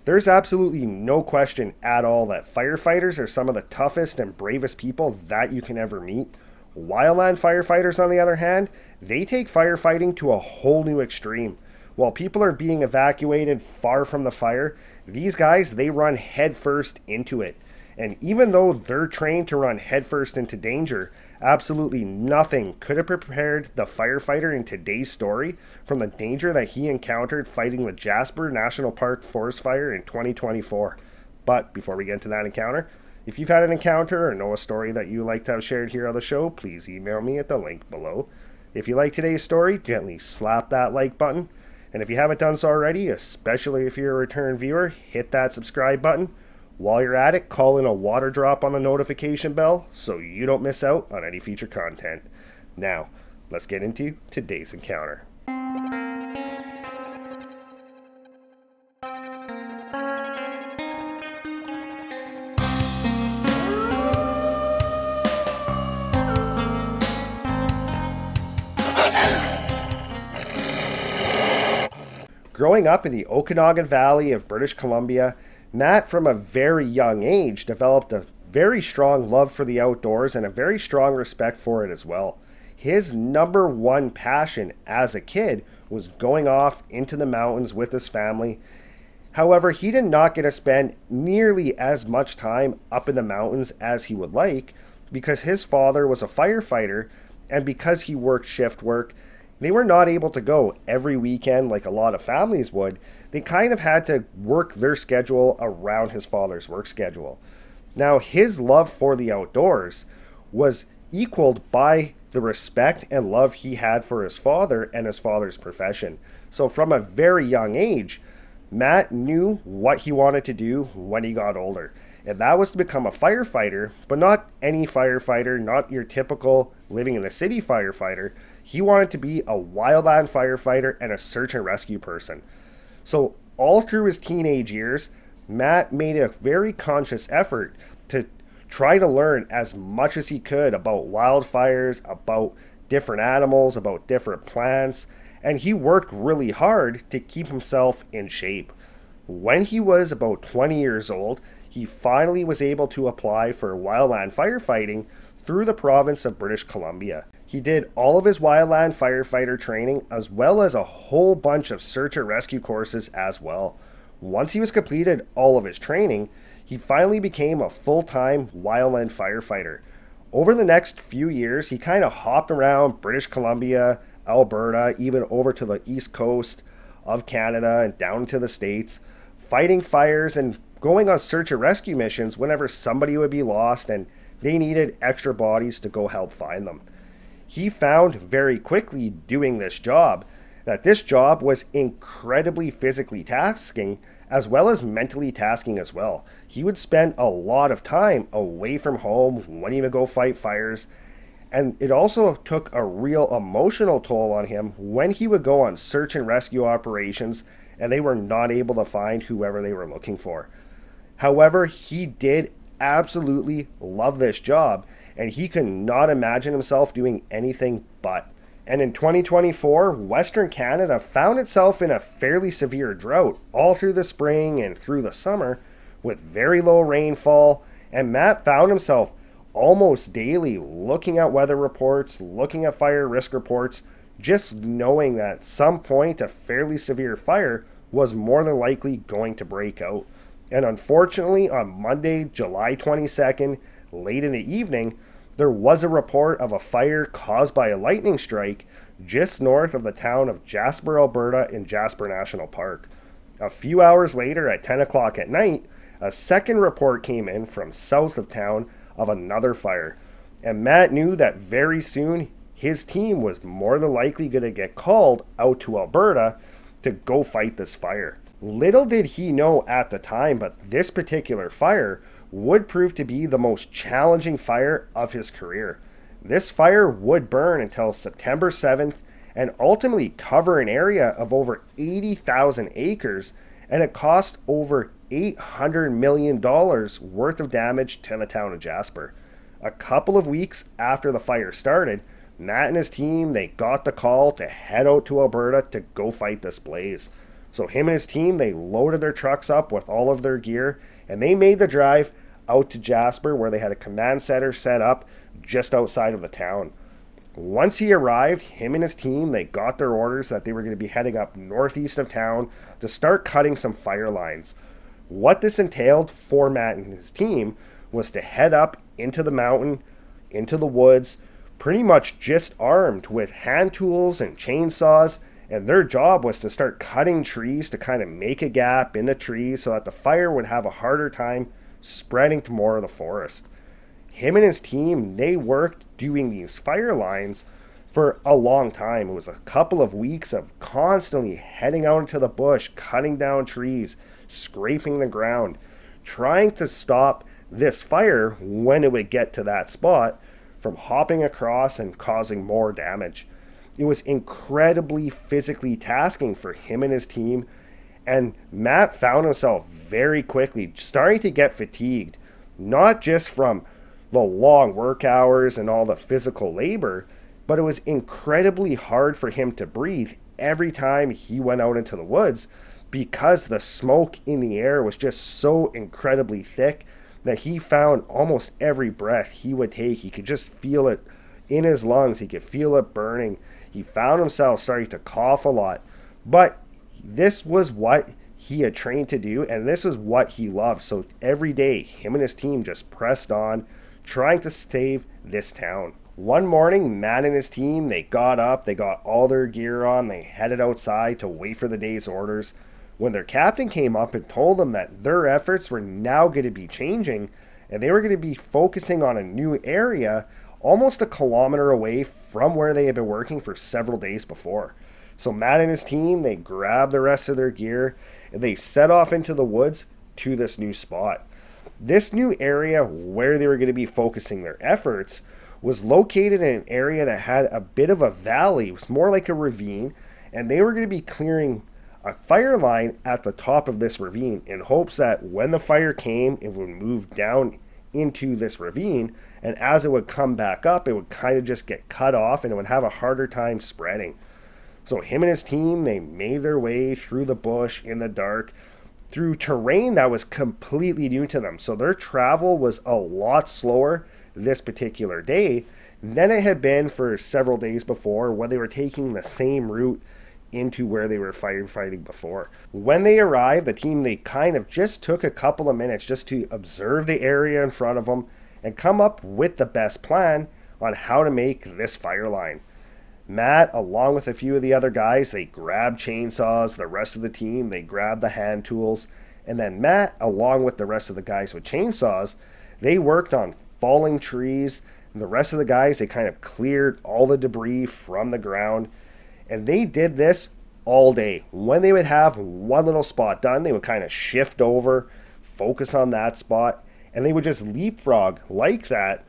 There's absolutely no question at all that firefighters are some of the toughest and bravest people that you can ever meet. Wildland firefighters, on the other hand, they take firefighting to a whole new extreme. While people are being evacuated far from the fire, these guys, they run headfirst into it. And even though they're trained to run headfirst into danger, absolutely nothing could have prepared the firefighter in today's story from the danger that he encountered fighting the Jasper National Park forest fire in 2024. But before we get into that encounter, if you've had an encounter or know a story that you'd like to have shared here on the show, please email me at the link below. If you like today's story, gently slap that like button. And if you haven't done so already, especially if you're a return viewer, hit that subscribe button. While you're at it, call in a water drop on the notification bell so you don't miss out on any future content. Now, let's get into today's encounter. Growing up in the Okanagan Valley of British Columbia, Matt, from a very young age, developed a very strong love for the outdoors and a very strong respect for it as well. His number one passion as a kid was going off into the mountains with his family. However, he did not get to spend nearly as much time up in the mountains as he would like because his father was a firefighter, and because he worked shift work, they were not able to go every weekend like a lot of families would. They kind of had to work their schedule around his father's work schedule. Now, his love for the outdoors was equaled by the respect and love he had for his father and his father's profession. So from a very young age, Matt knew what he wanted to do when he got older. And that was to become a firefighter, but not any firefighter, not your typical living in the city firefighter. He wanted to be a wildland firefighter and a search and rescue person. So all through his teenage years, Matt made a very conscious effort to try to learn as much as he could about wildfires, about different animals, about different plants, and he worked really hard to keep himself in shape. When he was about 20 years old, he finally was able to apply for wildland firefighting through the province of British Columbia. He did all of his wildland firefighter training as well as a whole bunch of search and rescue courses as well. Once he was completed all of his training, he finally became a full-time wildland firefighter. Over the next few years, he kind of hopped around British Columbia, Alberta, even over to the east coast of Canada and down to the States, fighting fires and going on search and rescue missions whenever somebody would be lost and they needed extra bodies to go help find them. He found very quickly doing this job that this job was incredibly physically tasking as well as mentally tasking as well. He would spend a lot of time away from home when he would go fight fires, and it also took a real emotional toll on him when he would go on search and rescue operations and they were not able to find whoever they were looking for. However, he did absolutely love this job, and he could not imagine himself doing anything but. And in 2024, Western Canada found itself in a fairly severe drought all through the spring and through the summer with very low rainfall, and Matt found himself almost daily looking at weather reports, looking at fire risk reports, just knowing that at some point a fairly severe fire was more than likely going to break out. And unfortunately, on Monday, July 22nd, late in the evening, there was a report of a fire caused by a lightning strike just north of the town of Jasper, Alberta in Jasper National Park. A few hours later at 10 o'clock at night, a second report came in from south of town of another fire. And Matt knew that very soon his team was more than likely going to get called out to Alberta to go fight this fire. Little did he know at the time, but this particular fire would prove to be the most challenging fire of his career. This fire would burn until September 7th and ultimately cover an area of over 80,000 acres, and it cost over $800 million worth of damage to the town of Jasper. A couple of weeks after the fire started, Matt and his team, they got the call to head out to Alberta to go fight this blaze. So him and his team, they loaded their trucks up with all of their gear, and they made the drive out to Jasper, where they had a command center set up just outside of the town. Once he arrived, him and his team, they got their orders that they were going to be heading up northeast of town to start cutting some fire lines. What this entailed for Matt and his team was to head up into the mountain, into the woods, pretty much just armed with hand tools and chainsaws, and their job was to start cutting trees to kind of make a gap in the trees so that the fire would have a harder time spreading to more of the forest. Him and his team, they worked doing these fire lines for a long time. It was a couple of weeks of constantly heading out into the bush, cutting down trees, scraping the ground, trying to stop this fire when it would get to that spot from hopping across and causing more damage. It was incredibly physically tasking for him and his team, and Matt found himself very quickly starting to get fatigued, not just from the long work hours and all the physical labor, but it was incredibly hard for him to breathe every time he went out into the woods because the smoke in the air was just so incredibly thick that he found almost every breath he would take, he could just feel it in his lungs. He could feel it burning. He found himself starting to cough a lot. But this was what he had trained to do, and this is what he loved. So every day, him and his team just pressed on, trying to save this town. One morning, Matt and his team, they got up, they got all their gear on, they headed outside to wait for the day's orders. When their captain came up and told them that their efforts were now going to be changing, and they were going to be focusing on a new area almost a kilometer away from where they had been working for several days before. So Matt and his team, they grabbed the rest of their gear, and they set off into the woods to this new spot. This new area where they were going to be focusing their efforts was located in an area that had a bit of a valley. It was more like a ravine, and they were going to be clearing a fire line at the top of this ravine in hopes that when the fire came, it would move down into this ravine, and as it would come back up, it would kind of just get cut off and it would have a harder time spreading. So him and his team, they made their way through the bush in the dark, through terrain that was completely new to them. So their travel was a lot slower this particular day than it had been for several days before when they were taking the same route into where they were firefighting before. When they arrived, the team, they kind of just took a couple of minutes just to observe the area in front of them and come up with the best plan on how to make this fire line. Matt, along with a few of the other guys, they grabbed chainsaws. The rest of the team, they grabbed the hand tools. And then Matt, along with the rest of the guys with chainsaws, they worked on falling trees. And the rest of the guys, they kind of cleared all the debris from the ground. And they did this all day. When they would have one little spot done, they would kind of shift over, focus on that spot, and they would just leapfrog like that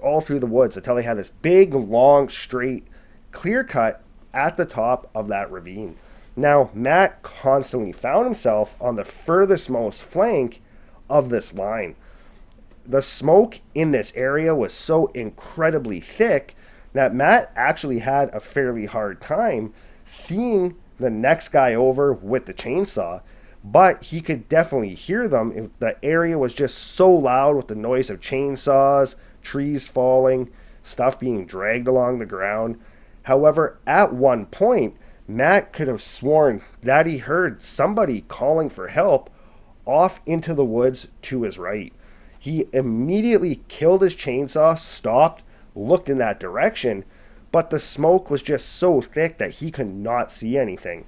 all through the woods until they had this big, long, straight, clear cut at the top of that ravine. Now, Matt constantly found himself on the furthest most flank of this line. The smoke in this area was so incredibly thick that Matt actually had a fairly hard time seeing the next guy over with the chainsaw, but he could definitely hear them. The area was just so loud with the noise of chainsaws, trees falling, stuff being dragged along the ground. However, at one point, Matt could have sworn that he heard somebody calling for help off into the woods to his right. He immediately killed his chainsaw, stopped, looked in that direction, but the smoke was just so thick that he could not see anything.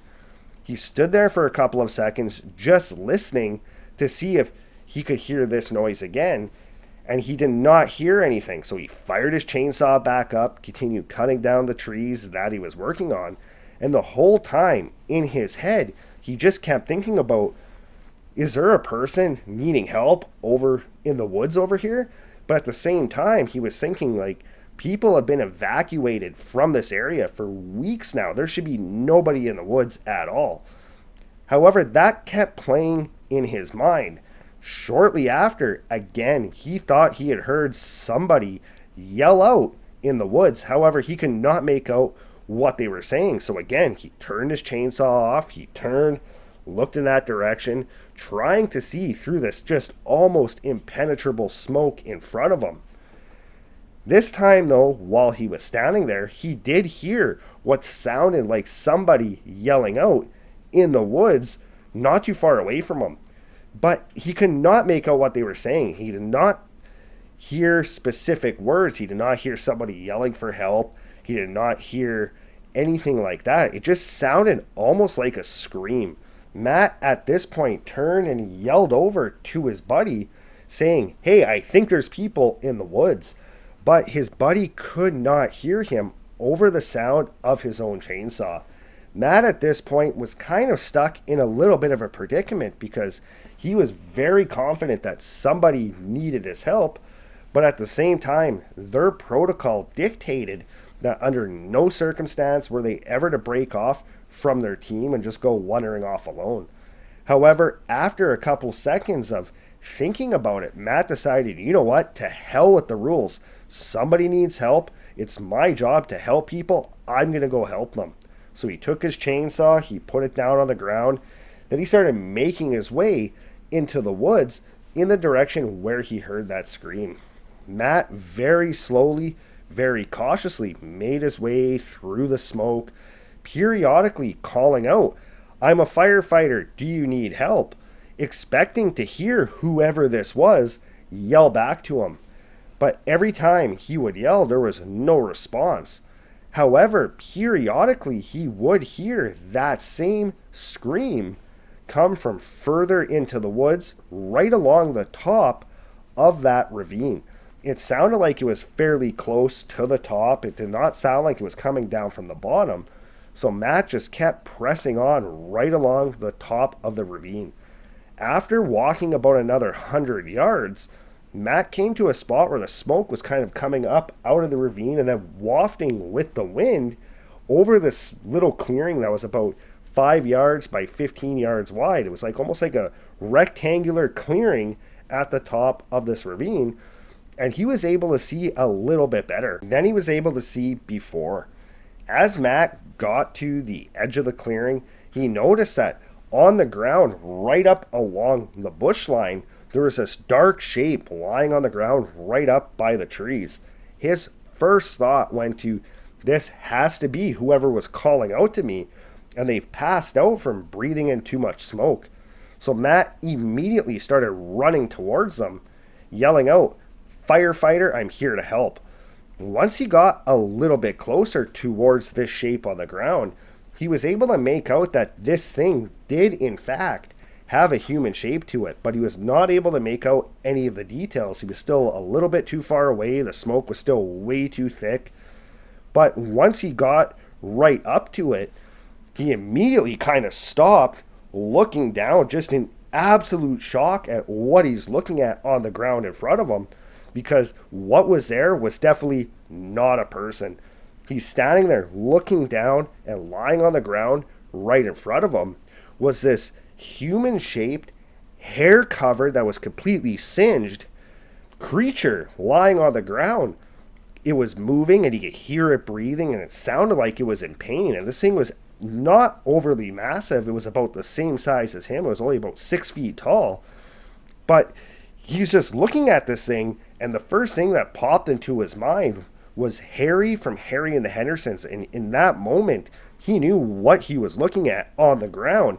He stood there for a couple of seconds just listening to see if he could hear this noise again, and he did not hear anything. So he fired his chainsaw back up, continued cutting down the trees that he was working on, and the whole time in his head he just kept thinking about, is there a person needing help over in the woods over here? But at the same time he was thinking, like, people have been evacuated from this area for weeks now. There should be nobody in the woods at all. However, that kept playing in his mind. Shortly after, again, he thought he had heard somebody yell out in the woods. However, he could not make out what they were saying. So again, he turned his chainsaw off, he turned, looked in that direction, trying to see through this just almost impenetrable smoke in front of him. This time, though, while he was standing there, he did hear what sounded like somebody yelling out in the woods not too far away from him. But he could not make out what they were saying. He did not hear specific words. He did not hear somebody yelling for help. He did not hear anything like that. It just sounded almost like a scream. Matt, at this point, turned and yelled over to his buddy, saying, "Hey, I think there's people in the woods." But his buddy could not hear him over the sound of his own chainsaw. Matt at this point was kind of stuck in a little bit of a predicament because he was very confident that somebody needed his help, but at the same time, their protocol dictated that under no circumstance were they ever to break off from their team and just go wandering off alone. However, after a couple seconds of thinking about it, Matt decided, you know what, to hell with the rules. Somebody needs help. It's my job to help people. I'm going to go help them. So he took his chainsaw, he put it down on the ground, then he started making his way into the woods in the direction where he heard that scream. Matt very slowly, very cautiously made his way through the smoke, periodically calling out, "I'm a firefighter, do you need help?" expecting to hear whoever this was yell back to him. But every time he would yell, there was no response. However, periodically he would hear that same scream come from further into the woods, right along the top of that ravine. It sounded like it was fairly close to the top. It did not sound like it was coming down from the bottom. So Matt just kept pressing on right along the top of the ravine. After walking about another 100 yards, Matt came to a spot where the smoke was kind of coming up out of the ravine and then wafting with the wind over this little clearing that was about 5 yards by 15 yards wide. It was like almost like a rectangular clearing at the top of this ravine, and he was able to see a little bit better than he was able to see before. As Matt got to the edge of the clearing, he noticed that on the ground right up along the bush line, there was this dark shape lying on the ground right up by the trees. His first thought went to, this has to be whoever was calling out to me, and they've passed out from breathing in too much smoke. So Matt immediately started running towards them, yelling out, "Firefighter, I'm here to help." Once he got a little bit closer towards this shape on the ground, he was able to make out that this thing did in fact have a human shape to it, but he was not able to make out any of the details. He was still a little bit too far away. The smoke was still way too thick. But once he got right up to it, he immediately kind of stopped, looking down, just in absolute shock at what he's looking at on the ground in front of him, because what was there was definitely not a person. He's standing there looking down, and lying on the ground right in front of him was this human-shaped, hair-covered, that was completely singed creature lying on the ground. It was moving, and he could hear it breathing, and it sounded like it was in pain. And this thing was not overly massive. It was about the same size as him. It was only about 6 feet tall. But he's just looking at this thing, and the first thing that popped into his mind was Harry from Harry and the Hendersons. And in that moment, he knew what he was looking at on the ground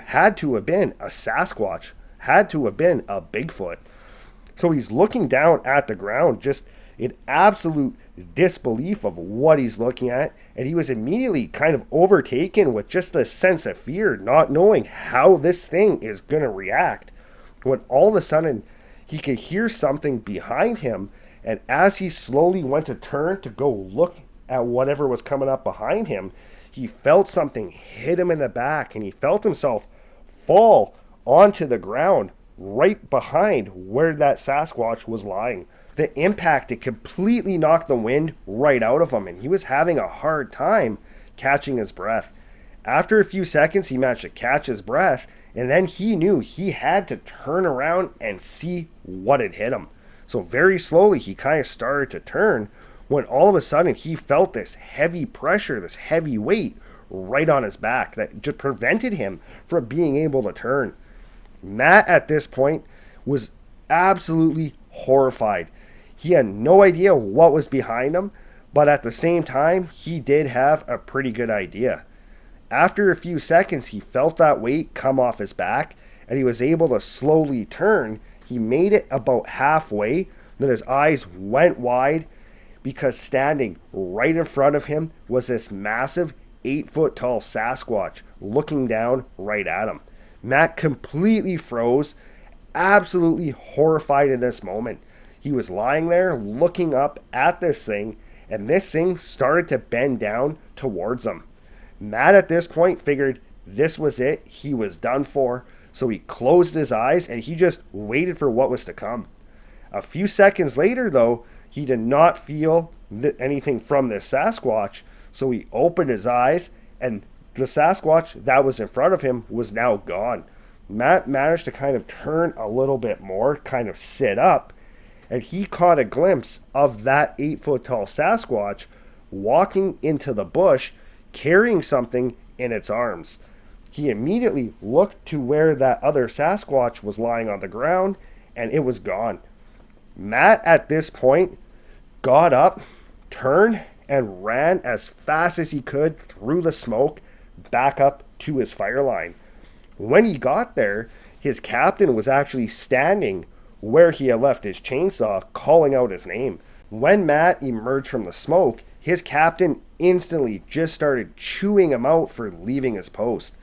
had to have been a Sasquatch, had to have been a Bigfoot. So he's looking down at the ground, just in absolute disbelief of what he's looking at, and he was immediately kind of overtaken with just a sense of fear, not knowing how this thing is going to react, when all of a sudden he could hear something behind him, and as he slowly went to turn to go look at whatever was coming up behind him, he felt something hit him in the back, and he felt himself fall onto the ground right behind where that Sasquatch was lying. The impact, it completely knocked the wind right out of him, and he was having a hard time catching his breath. After a few seconds, he managed to catch his breath, and then he knew he had to turn around and see what had hit him. So very slowly, he kind of started to turn, when all of a sudden he felt this heavy pressure, this heavy weight right on his back that just prevented him from being able to turn. Matt at this point was absolutely horrified. He had no idea what was behind him, but at the same time, he did have a pretty good idea. After a few seconds, he felt that weight come off his back, and he was able to slowly turn. He made it about halfway, then his eyes went wide because standing right in front of him was this massive 8-foot tall Sasquatch looking down right at him. Matt completely froze, absolutely horrified in this moment. He was lying there looking up at this thing, and this thing started to bend down towards him. Matt at this point figured this was it. He was done for. So he closed his eyes and he just waited for what was to come. A few seconds later, though, he did not feel anything from this Sasquatch. So he opened his eyes, and the Sasquatch that was in front of him was now gone. Matt managed to kind of turn a little bit more, kind of sit up, and he caught a glimpse of that 8-foot tall Sasquatch walking into the bush, carrying something in its arms. He immediately looked to where that other Sasquatch was lying on the ground, and it was gone. Matt, at this point, got up, turned, and ran as fast as he could through the smoke back up to his fire line. When he got there, his captain was actually standing where he had left his chainsaw, calling out his name. When Matt emerged from the smoke, his captain instantly just started chewing him out for leaving his post.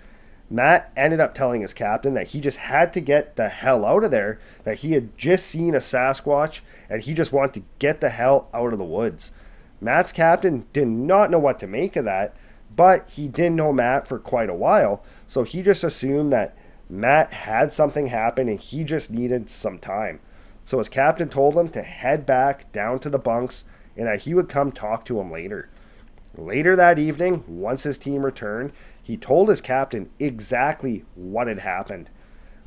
Matt ended up telling his captain that he just had to get the hell out of there, that he had just seen a Sasquatch and he just wanted to get the hell out of the woods. Matt's captain did not know what to make of that, but he did know Matt for quite a while, so he just assumed that Matt had something happen and he just needed some time. So his captain told him to head back down to the bunks and that he would come talk to him later. Later that evening, once his team returned, he told his captain exactly what had happened.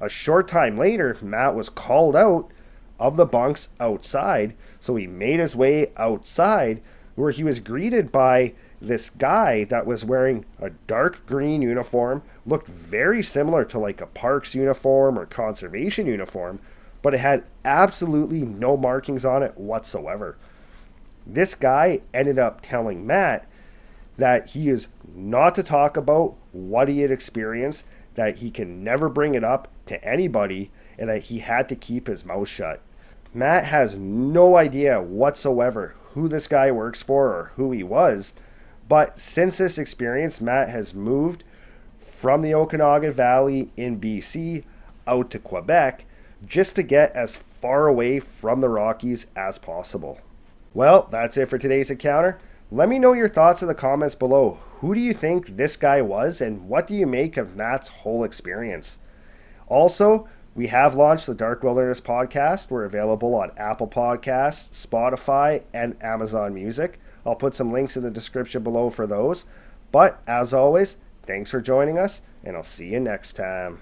A short time later, Matt was called out of the bunks outside, so he made his way outside where he was greeted by this guy that was wearing a dark green uniform, looked very similar to like a parks uniform or conservation uniform, but it had absolutely no markings on it whatsoever. This guy ended up telling Matt that he is not to talk about what he had experienced, that he can never bring it up to anybody, and that he had to keep his mouth shut. Matt has no idea whatsoever who this guy works for or who he was, but since this experience, Matt has moved from the Okanagan Valley in BC out to Quebec just to get as far away from the Rockies as possible. Well, that's it for today's encounter. Let me know your thoughts in the comments below. Who do you think this guy was, and what do you make of Matt's whole experience? Also, we have launched the Dark Wilderness podcast. We're available on Apple Podcasts, Spotify, and Amazon Music. I'll put some links in the description below for those. But as always, thanks for joining us, and I'll see you next time.